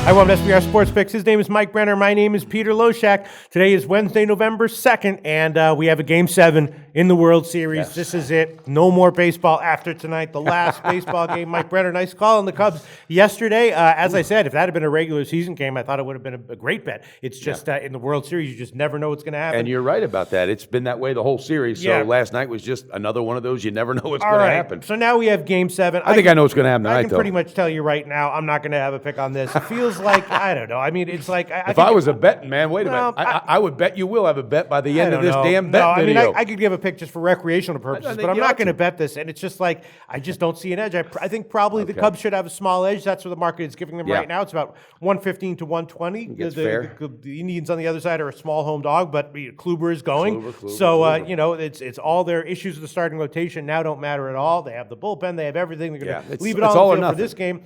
Hi, welcome to SBR Sports Picks. His name is Mike Brenner. My name is Peter Loshak. Today is Wednesday, November 2nd, and we have a Game 7 in the World Series. Yes. This is it. No more baseball after tonight. The last baseball game. Mike Brenner, nice call on the Cubs yesterday. As I said, if that had been a regular season game, I thought it would have been a great bet. It's just in the World Series, you just never know what's going to happen. And you're right about that. It's been that way the whole series. So last night was just another one of those. You never know what's going to happen. So now we have Game 7. I think I know what's going to happen tonight, I can pretty much tell you right now, I'm not going to have a pick on this. It feels like, I don't know. I mean, it's like... If I was a betting man, wait a minute. I would bet you will have a bet by the end of this damn bet video. I mean, I could give a pick just for recreational purposes, but I'm not going to bet this. And it's just like, I just don't see an edge. I think probably the Cubs should have a small edge. That's what the market is giving them right now. It's about 115 to 120. The Indians on the other side are a small home dog, but Kluber is going. Kluber. You know, it's all their issues with the starting rotation now don't matter at all. They have the bullpen. They have everything. They're going to leave it all in the field for this game.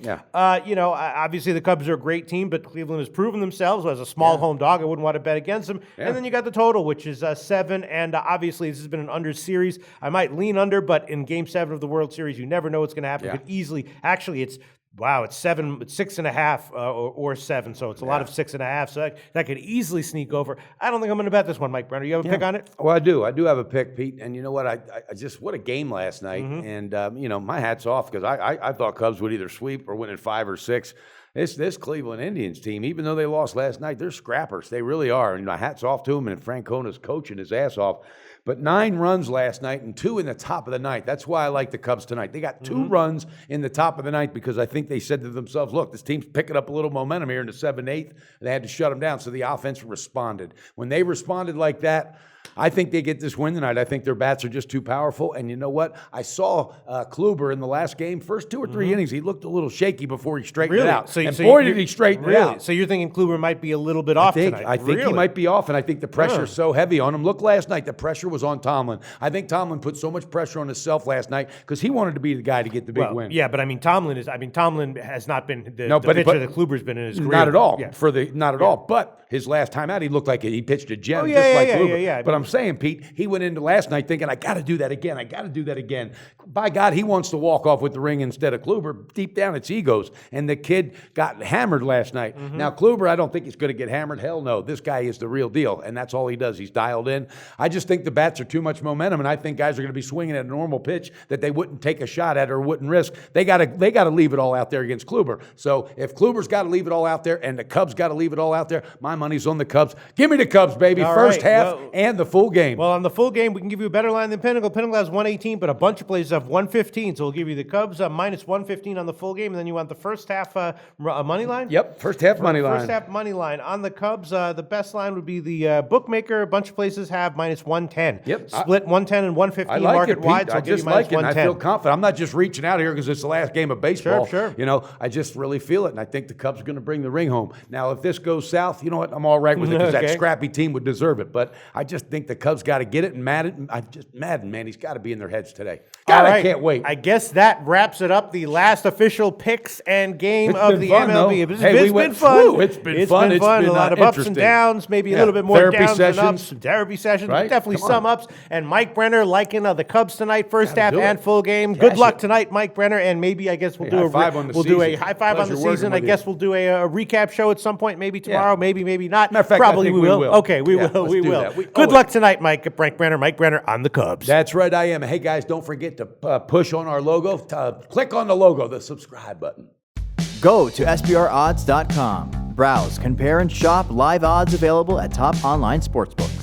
You know, obviously the Cubs are a great team, but Cleveland has proven themselves as a small home dog. I wouldn't want to bet against them. And then you got the total, which is 7. And obviously this has been an under series. I might lean under, but in Game 7 of the World Series, you never know what's going to happen. It could easily, actually, it's 6.5 or 7. So it's a lot of 6.5. So that could easily sneak over. I don't think I'm going to bet this one, Mike Brenner. You have a pick on it? Well, I do. I do have a pick, Pete. And you know what? I just, what a game last night. And, you know, my hat's off because I thought Cubs would either sweep or win in 5 or 6. This Cleveland Indians team, even though they lost last night, they're scrappers. They really are. And my hat's off to them, and Francona's coaching his ass off. But 9 runs last night and 2 in the top of the ninth. That's why I like the Cubs tonight. They got 2 runs in the top of the ninth because I think they said to themselves, look, this team's picking up a little momentum here in the 7th, 8th. They had to shut them down, so the offense responded. When they responded like that, I think they get this win tonight. I think their bats are just too powerful. And you know what? I saw Kluber in the last game, first 2 or 3 innings, he looked a little shaky before he straightened it out. Boy, did he straighten it out. So you're thinking Kluber might be a little bit off tonight? I think he might be off, and I think the pressure's so heavy on him. Look, last night, the pressure was on Tomlin. I think Tomlin put so much pressure on himself last night because he wanted to be the guy to get the big win. Yeah, but I mean, Tomlin has not been the pitcher that Kluber's been in his career. Not at all. Not at all. But his last time out, he looked like he pitched a gem just like Kluber. But I'm saying, Pete, he went into last night thinking, I got to do that again. By God, he wants to walk off with the ring instead of Kluber. Deep down, it's egos. And the kid got hammered last night. Now, Kluber, I don't think he's going to get hammered. Hell no. This guy is the real deal, and that's all he does. He's dialed in. I just think the bats are too much momentum, and I think guys are going to be swinging at a normal pitch that they wouldn't take a shot at or wouldn't risk. They got to leave it all out there against Kluber. So if Kluber's got to leave it all out there and the Cubs got to leave it all out there, my money's on the Cubs. Give me the Cubs, baby. First half and the full game. Well, on the full game, we can give you a better line than Pinnacle. Pinnacle has 118, but a bunch of places have 115. So we'll give you the Cubs minus 115 on the full game, and then you want the first half money line? Yep, first half money line. First half money line. On the Cubs, the best line would be the bookmaker. A bunch of places have minus 110. Yep. Split 110 and 115 market wide, so I'll give you minus 110. I feel confident. I'm not just reaching out here because it's the last game of baseball. Sure. You know, I just really feel it, and I think the Cubs are going to bring the ring home. Now, if this goes south, you know what? I'm all right with it because that scrappy team would deserve it. But I just think the Cubs got to get it, and Madden, man, he's got to be in their heads today. God, I can't wait. I guess that wraps it up. The last official picks and game of the MLB. It's been fun. It's been fun. A lot of ups and downs, maybe a little bit more downs than ups. Therapy sessions, but definitely some ups. And Mike Brenner liking the Cubs tonight, first half and full game. Good luck tonight, Mike Brenner, and maybe I guess we'll do a high five on the season. I guess we'll do a recap show at some point, maybe tomorrow, maybe not. Matter of fact, probably we will. Okay, we will. Good luck tonight, Mike Brenner on the Cubs. That's right, I am. Hey guys, don't forget to push on our logo. Click on the logo, the subscribe button. Go to SBRodds.com. Browse, compare, and shop live odds available at top online sportsbooks.